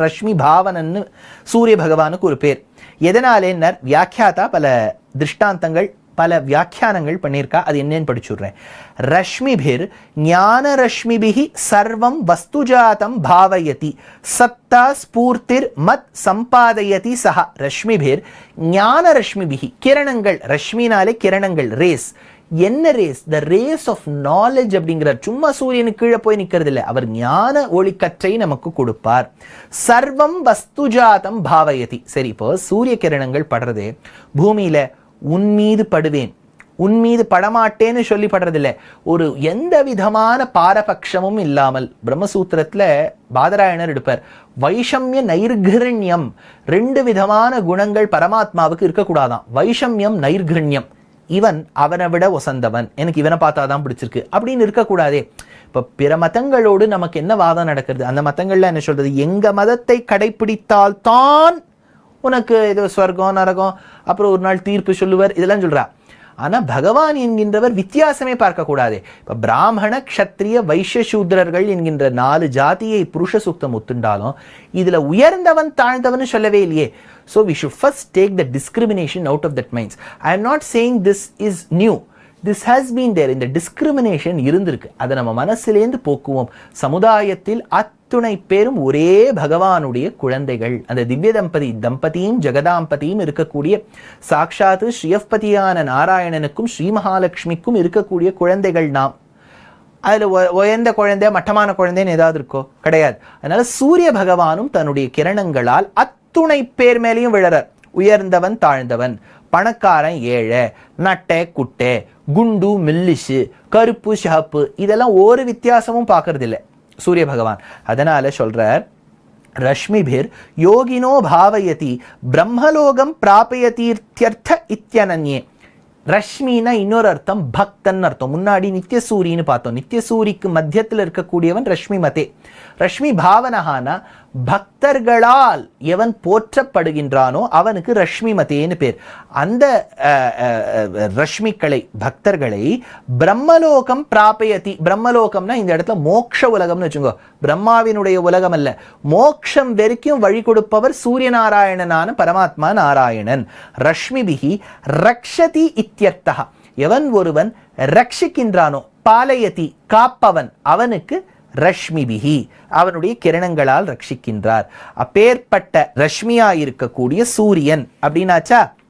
ரஷ்மி பாவனன்னு சூரிய பகவானுக்கு ஒரு பேர். எதனாலேன்னர் வியாக்கியாத்தா பல திருஷ்டாந்தங்கள் பல வியாக்கியானங்கள் பண்ணியிருக்கா. அது என்னன்னு படிச்சுடுறேன். ரஷ்மிபிர் ஞான ரஷ்மிபிஹி சர்வம் வஸ்துஜாதம் பாவயதி சத்தா ஸ்பூர்த்திர் மத் சம்பாதயதி சஹ. ரஷ்மிபிர் ஞான ரஷ்மிபிஹி, கிரணங்கள், ரஷ்மினாலே கிரணங்கள், ரேஸ். என்ன race? The race of knowledge அப்படிங்கிறார். சும்மா சூரியனுக்கு கீழே போய் நிற்கிறது இல்லை, அவர் ஞான ஒளிக்கற்றை நமக்கு கொடுப்பார். சர்வம் வஸ்துஜாதம் பாவயதி. சரி, இப்போ சூரிய கிரணங்கள் படுறது பூமியில, உன் மீது படுவேன், உன் மீது படமாட்டேன்னு சொல்லி படுறதில்லை. ஒரு எந்த விதமான பாரபட்சமும் இல்லாமல் பிரம்மசூத்திரத்துல பாதராயணர் எடுப்பார். வைஷமிய நைர்கிரண்யம், 2 விதமான குணங்கள் பரமாத்மாவுக்கு இருக்கக்கூடாதான். வைஷமியம் நைர்கிரண்யம், இவன் அவனை விட ஒசந்தவன், எனக்கு இவனை பார்த்தாதான் பிடிச்சிருக்கு அப்படின்னு இருக்கக்கூடாதே. இப்போ பிற மதங்களோடு நமக்கு என்ன வாதம் நடக்கிறது? அந்த மதங்கள்ல என்ன சொல்றது? எங்க மதத்தை கடைபிடித்தால் தான் உனக்கு இது ஸ்வர்க்கம் நரகம், அப்புறம் ஒரு நாள் தீர்ப்பு சொல்லுவர், இதெல்லாம் சொல்றா. ஆனா பகவான் என்கின்றவர் வித்தியாசமே பார்க்கக்கூடாது. இப்ப பிராமண க்ஷத்ரிய வைஷ்ய சூத்ரர்கள் என்கின்ற 4 ஜாதியை புருஷ சூக்தம் ஒத்துண்டாலும் இதுல உயர்ந்தவன் தாழ்ந்தவன் சொல்லவே இல்லையே. So we should first take the discrimination out of that minds. I am not saying this is new. This has been there. இந்த discrimination இருந்திருக்கு. அதை நம்ம மனசிலேந்து போக்குவோம். சமுதாயத்தில் அத்துணை பேரும் ஒரே பகவானுடைய குழந்தைகள். அந்த திவ்ய தம்பதியும் ஜெகதாம்பதியும் இருக்கக்கூடிய சாட்சாத்து ஸ்ரீயப்பதியான நாராயணனுக்கும் ஸ்ரீ மகாலட்சுமிக்கும் இருக்கக்கூடிய குழந்தைகள் நாம். அதில் உயர்ந்த குழந்தை மட்டமான குழந்தைன்னு ஏதாவது இருக்கோ? கிடையாது. அதனால சூரிய பகவானும் தன்னுடைய கிரணங்களால் அத்துணை பேர் மேலேயும் விழறார். உயர்ந்தவன் தாழ்ந்தவன், பணக்காரன் ஏழை, நட்டை குட்டை, குண்டு மில்லிஷு, கருப்பு சிவப்பு, இதெல்லாம் ஒரு வித்தியாசமும் பார்க்கறது இல்லை சூரிய பகவான். அதனால சொல்றார், ரஷ்மிபிர் யோகினோ பாவயதி பிரம்மலோகம் பிராபயதீர்த்தியர்த்த இத்யனன்யே. ரஷ்மினா இன்னொரு அர்த்தம் பக்தன் அர்த்தம். முன்னாடி நித்தியசூரின்னு பார்த்தோம். நித்தியசூரிக்கு மத்தியத்தில் இருக்கக்கூடியவன் ரஷ்மி மதே. ரஷ்மி பாவனஹானா பக்தர்களால் எவன் போற்றப்படுகின்றானோ அவனுக்கு ரஷ்மி மதேன்னு பேர். அந்த ரஷ்மிகளை, பக்தர்களை பிரம்மலோகம் பிராபயதி. பிரம்மலோகம்னா இந்த இடத்துல மோக்ஷ உலகம்னு வச்சுக்கோ. பிரம்மாவினுடைய உலகம் அல்ல, மோக்ஷம் வரைக்கும் வழி கொடுப்பவர் சூரியநாராயணனான பரமாத்மா நாராயணன். ரஷ்மிபிஹி ரக்ஷதி இத்யர்த்தா. எவன் ஒருவன் ரட்சிக்கின்றானோ, பாலயதி காப்பவன், அவனுக்கு ரஷ்மிபிஹி, அவனுடைய கிரணங்களால் ரட்சிக்கின்றார். அப்பேற்பட்ட ரஷ்மியா இருக்கக்கூடிய சூரியன் அப்படின்னாச்சா.